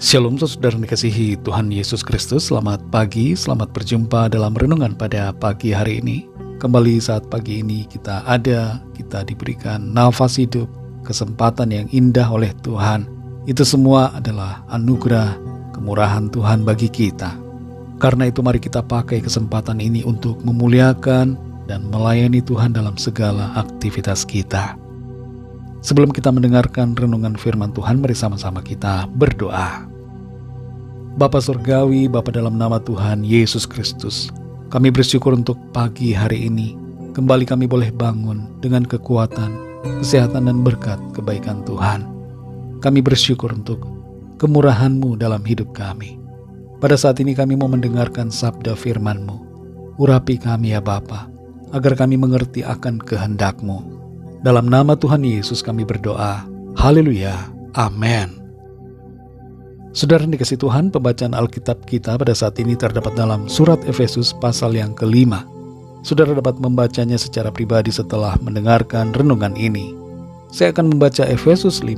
Shalom saudara dikasihi Tuhan Yesus Kristus. Selamat pagi, selamat berjumpa dalam renungan pada pagi hari ini. Kembali saat pagi ini kita diberikan nafas hidup, kesempatan yang indah oleh Tuhan. Itu semua adalah anugerah kemurahan Tuhan bagi kita. Karena itu mari kita pakai kesempatan ini untuk memuliakan dan melayani Tuhan dalam segala aktivitas kita. Sebelum kita mendengarkan renungan firman Tuhan, mari sama-sama kita berdoa. Bapa Surgawi, Bapa dalam nama Tuhan Yesus Kristus, kami bersyukur untuk pagi hari ini. Kembali kami boleh bangun dengan kekuatan, kesehatan dan berkat kebaikan Tuhan. Kami bersyukur untuk kemurahan-Mu dalam hidup kami. Pada saat ini kami mau mendengarkan sabda firman-Mu. Urapi kami ya Bapa, agar kami mengerti akan kehendak-Mu. Dalam nama Tuhan Yesus kami berdoa. Haleluya. Amin. Saudara dikasihi Tuhan, pembacaan Alkitab kita pada saat ini terdapat dalam surat Efesus pasal yang ke-5. Saudara dapat membacanya secara pribadi setelah mendengarkan renungan ini. Saya akan membaca Efesus 5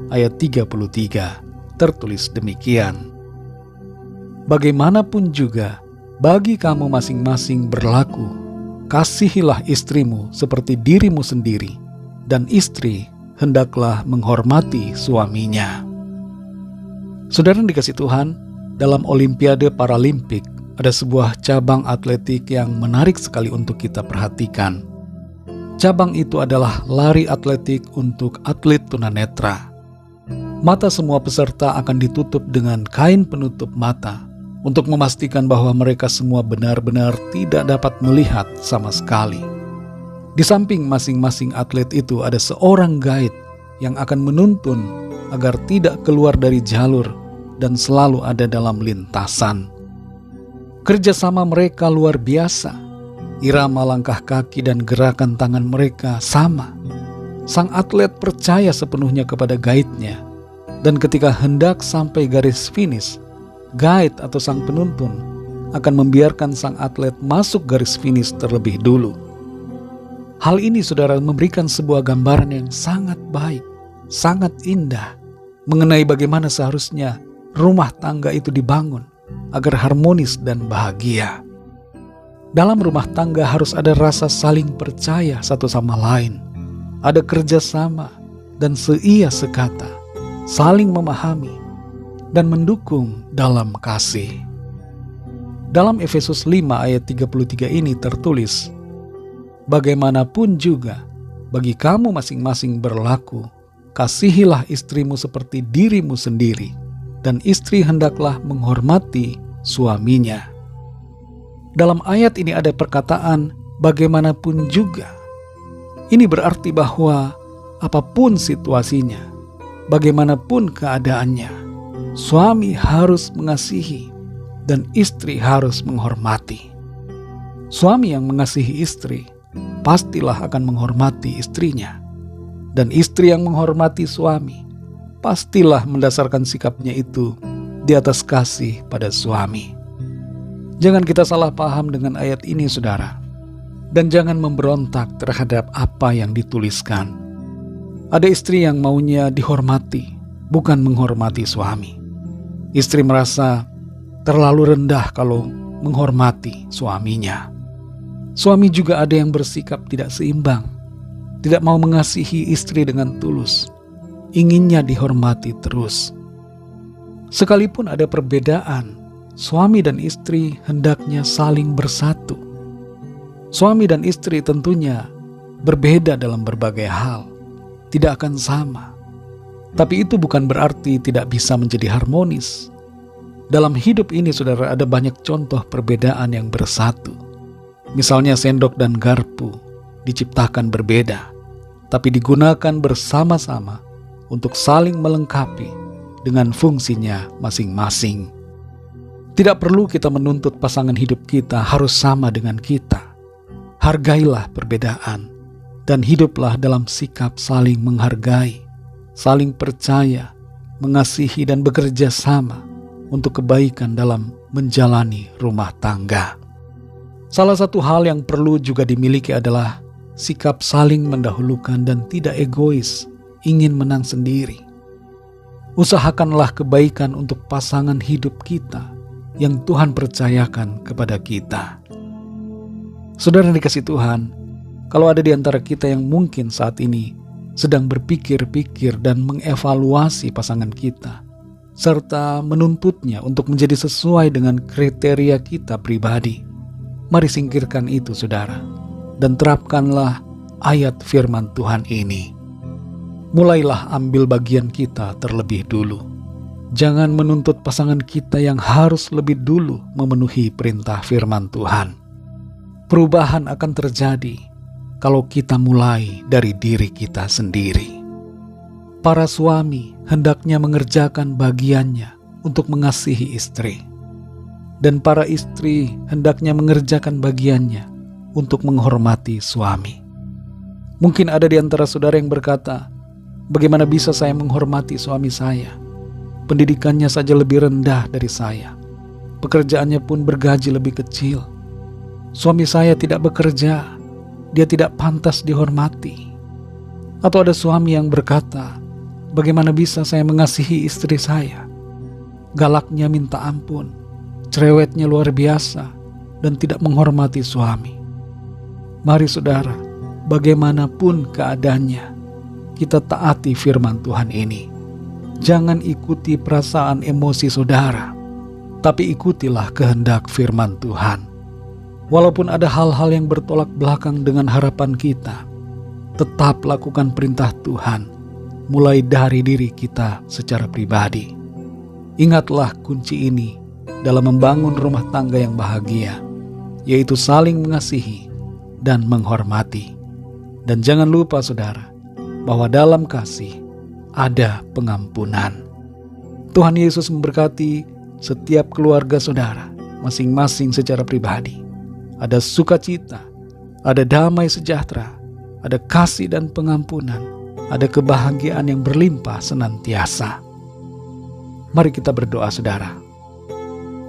ayat 33. Tertulis demikian. Bagaimanapun juga, bagi kamu masing-masing berlaku, kasihilah istrimu seperti dirimu sendiri, dan istri hendaklah menghormati suaminya. Saudara yang dikasihi Tuhan, dalam Olimpiade Paralimpik ada sebuah cabang atletik yang menarik sekali untuk kita perhatikan. Cabang itu adalah lari atletik untuk atlet tunanetra. Mata semua peserta akan ditutup dengan kain penutup mata untuk memastikan bahwa mereka semua benar-benar tidak dapat melihat sama sekali. Di samping masing-masing atlet itu ada seorang guide yang akan menuntun agar tidak keluar dari jalur dan selalu ada dalam lintasan. Kerjasama mereka luar biasa. Irama langkah kaki dan gerakan tangan mereka sama. Sang atlet percaya sepenuhnya kepada guide-nya, dan ketika hendak sampai garis finish, guide atau sang penuntun akan membiarkan sang atlet masuk garis finish terlebih dulu. Hal ini saudara memberikan sebuah gambaran yang sangat baik, sangat indah mengenai bagaimana seharusnya rumah tangga itu dibangun agar harmonis dan bahagia. Dalam rumah tangga harus ada rasa saling percaya satu sama lain, ada kerjasama dan seia sekata, saling memahami dan mendukung dalam kasih. Dalam Efesus 5 ayat 33 ini tertulis, bagaimanapun juga, bagi kamu masing-masing berlaku, kasihilah istrimu seperti dirimu sendiri, dan istri hendaklah menghormati suaminya. Dalam ayat ini ada perkataan bagaimanapun juga. Ini berarti bahwa apapun situasinya, bagaimanapun keadaannya, suami harus mengasihi dan istri harus menghormati. Suami yang mengasihi istri pastilah akan menghormati istrinya, dan istri yang menghormati suami pastilah mendasarkan sikapnya itu di atas kasih pada suami. Jangan kita salah paham dengan ayat ini saudara, dan jangan memberontak terhadap apa yang dituliskan. Ada istri yang maunya dihormati, bukan menghormati suami. Istri merasa terlalu rendah kalau menghormati suaminya. Suami juga ada yang bersikap tidak seimbang, tidak mau mengasihi istri dengan tulus, inginnya dihormati terus. Sekalipun ada perbedaan, suami dan istri hendaknya saling bersatu. Suami dan istri tentunya berbeda dalam berbagai hal, tidak akan sama. Tapi itu bukan berarti tidak bisa menjadi harmonis. Dalam hidup ini saudara ada banyak contoh perbedaan yang bersatu. Misalnya sendok dan garpu diciptakan berbeda, tapi digunakan bersama-sama untuk saling melengkapi dengan fungsinya masing-masing. Tidak perlu kita menuntut pasangan hidup kita harus sama dengan kita. Hargailah perbedaan dan hiduplah dalam sikap saling menghargai, saling percaya, mengasihi dan bekerja sama untuk kebaikan dalam menjalani rumah tangga. Salah satu hal yang perlu juga dimiliki adalah sikap saling mendahulukan dan tidak egois, ingin menang sendiri. Usahakanlah kebaikan untuk pasangan hidup kita yang Tuhan percayakan kepada kita. Saudara dikasih Tuhan, kalau ada di antara kita yang mungkin saat ini sedang berpikir-pikir dan mengevaluasi pasangan kita, serta menuntutnya untuk menjadi sesuai dengan kriteria kita pribadi, mari singkirkan itu saudara, dan terapkanlah ayat firman Tuhan ini. Mulailah ambil bagian kita terlebih dulu. Jangan menuntut pasangan kita yang harus lebih dulu memenuhi perintah firman Tuhan. Perubahan akan terjadi kalau kita mulai dari diri kita sendiri. Para suami hendaknya mengerjakan bagiannya untuk mengasihi istri. Dan para istri hendaknya mengerjakan bagiannya untuk menghormati suami. Mungkin ada di antara saudara yang berkata, bagaimana bisa saya menghormati suami saya? Pendidikannya saja lebih rendah dari saya. Pekerjaannya pun bergaji lebih kecil. Suami saya tidak bekerja. Dia tidak pantas dihormati. Atau ada suami yang berkata, bagaimana bisa saya mengasihi istri saya? Galaknya minta ampun, cerewetnya luar biasa, dan tidak menghormati suami. Mari saudara, bagaimanapun keadaannya, kita taati firman Tuhan ini. Jangan ikuti perasaan emosi saudara, tapi ikutilah kehendak firman Tuhan. Walaupun ada hal-hal yang bertolak belakang dengan harapan kita, tetap lakukan perintah Tuhan, mulai dari diri kita secara pribadi. Ingatlah kunci ini dalam membangun rumah tangga yang bahagia, yaitu saling mengasihi dan menghormati. Dan jangan lupa saudara, bahwa dalam kasih ada pengampunan. Tuhan Yesus memberkati setiap keluarga saudara, masing-masing secara pribadi. Ada sukacita, ada damai sejahtera, ada kasih dan pengampunan, ada kebahagiaan yang berlimpah senantiasa. Mari kita berdoa saudara.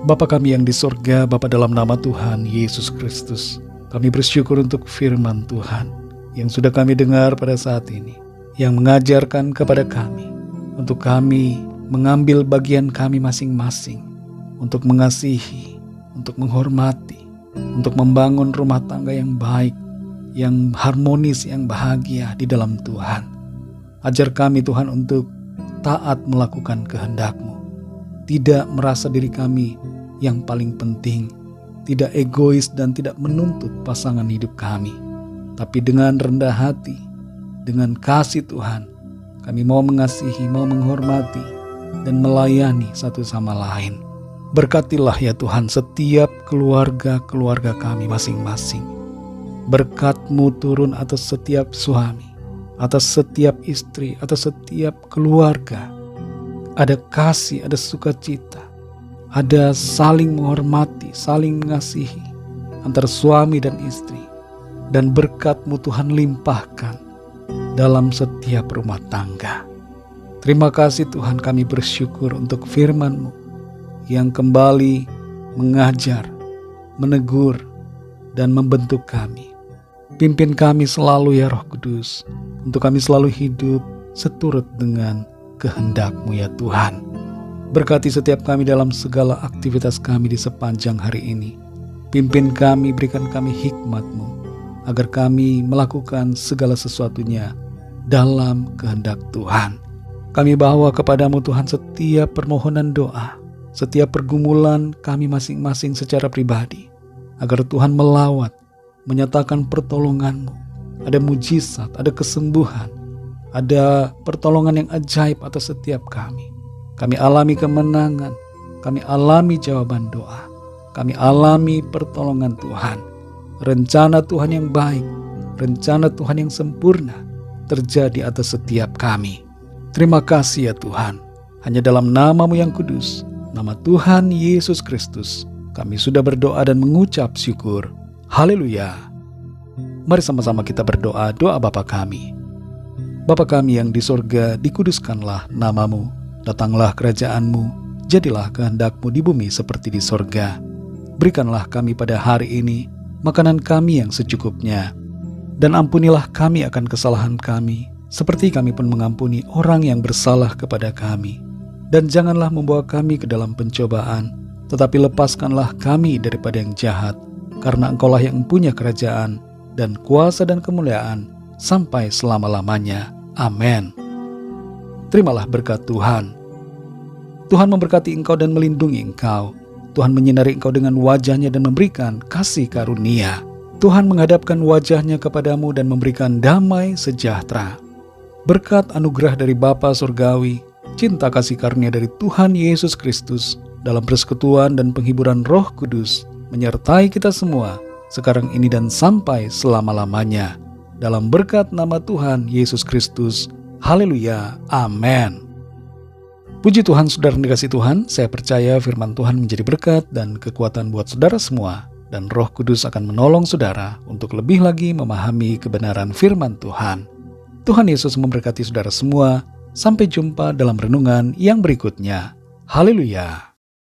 Bapa kami yang di surga, Bapa dalam nama Tuhan Yesus Kristus, kami bersyukur untuk firman Tuhan yang sudah kami dengar pada saat ini, yang mengajarkan kepada kami untuk kami mengambil bagian kami masing-masing untuk mengasihi, untuk menghormati, untuk membangun rumah tangga yang baik, yang harmonis, yang bahagia di dalam Tuhan. Ajar kami Tuhan untuk taat melakukan kehendak-Mu, tidak merasa diri kami yang paling penting, tidak egois dan tidak menuntut pasangan hidup kami, tapi dengan rendah hati, dengan kasih Tuhan, kami mau mengasihi, mau menghormati, dan melayani satu sama lain. Berkatilah ya Tuhan setiap keluarga-keluarga kami masing-masing. Berkat-Mu turun atas setiap suami, atas setiap istri, atas setiap keluarga. Ada kasih, ada sukacita, ada saling menghormati, saling mengasihi antara suami dan istri. Dan berkat-Mu Tuhan limpahkan dalam setiap rumah tangga. Terima kasih Tuhan, kami bersyukur untuk firman-Mu yang kembali mengajar, menegur, dan membentuk kami. Pimpin kami selalu ya Roh Kudus, untuk kami selalu hidup seturut dengan kehendak-Mu ya Tuhan. Berkati setiap kami dalam segala aktivitas kami di sepanjang hari ini. Pimpin kami, berikan kami hikmat-Mu, agar kami melakukan segala sesuatunya dalam kehendak Tuhan. Kami bawa kepadamu Tuhan setiap permohonan doa, setiap pergumulan kami masing-masing secara pribadi, agar Tuhan melawat, menyatakan pertolongan-Mu. Ada mujizat, ada kesembuhan, ada pertolongan yang ajaib atas setiap kami. Kami alami kemenangan, kami alami jawaban doa, kami alami pertolongan Tuhan. Rencana Tuhan yang baik, rencana Tuhan yang sempurna terjadi atas setiap kami. Terima kasih ya Tuhan. Hanya dalam nama-Mu yang kudus, nama Tuhan Yesus Kristus, kami sudah berdoa dan mengucap syukur. Haleluya. Mari sama-sama kita berdoa doa Bapa kami. Bapa kami yang di sorga, dikuduskanlah nama-Mu. Datanglah kerajaan-Mu, jadilah kehendak-Mu di bumi seperti di sorga. Berikanlah kami pada hari ini makanan kami yang secukupnya. Dan ampunilah kami akan kesalahan kami, seperti kami pun mengampuni orang yang bersalah kepada kami. Dan janganlah membawa kami ke dalam pencobaan, tetapi lepaskanlah kami daripada yang jahat, karena Engkaulah yang punya kerajaan, dan kuasa dan kemuliaan, sampai selama-lamanya. Amin. Terimalah berkat Tuhan. Tuhan memberkati engkau dan melindungi engkau. Tuhan menyinari engkau dengan wajah-Nya dan memberikan kasih karunia. Tuhan menghadapkan wajah-Nya kepadamu dan memberikan damai sejahtera. Berkat anugerah dari Bapa Surgawi, cinta kasih karunia dari Tuhan Yesus Kristus, dalam persekutuan dan penghiburan Roh Kudus, menyertai kita semua, sekarang ini dan sampai selama-lamanya. Dalam berkat nama Tuhan Yesus Kristus. Haleluya. Amin. Puji Tuhan, saudara dikasih Tuhan, saya percaya firman Tuhan menjadi berkat dan kekuatan buat saudara semua, dan Roh Kudus akan menolong saudara untuk lebih lagi memahami kebenaran firman Tuhan. Tuhan Yesus memberkati saudara semua. Sampai jumpa dalam renungan yang berikutnya. Haleluya.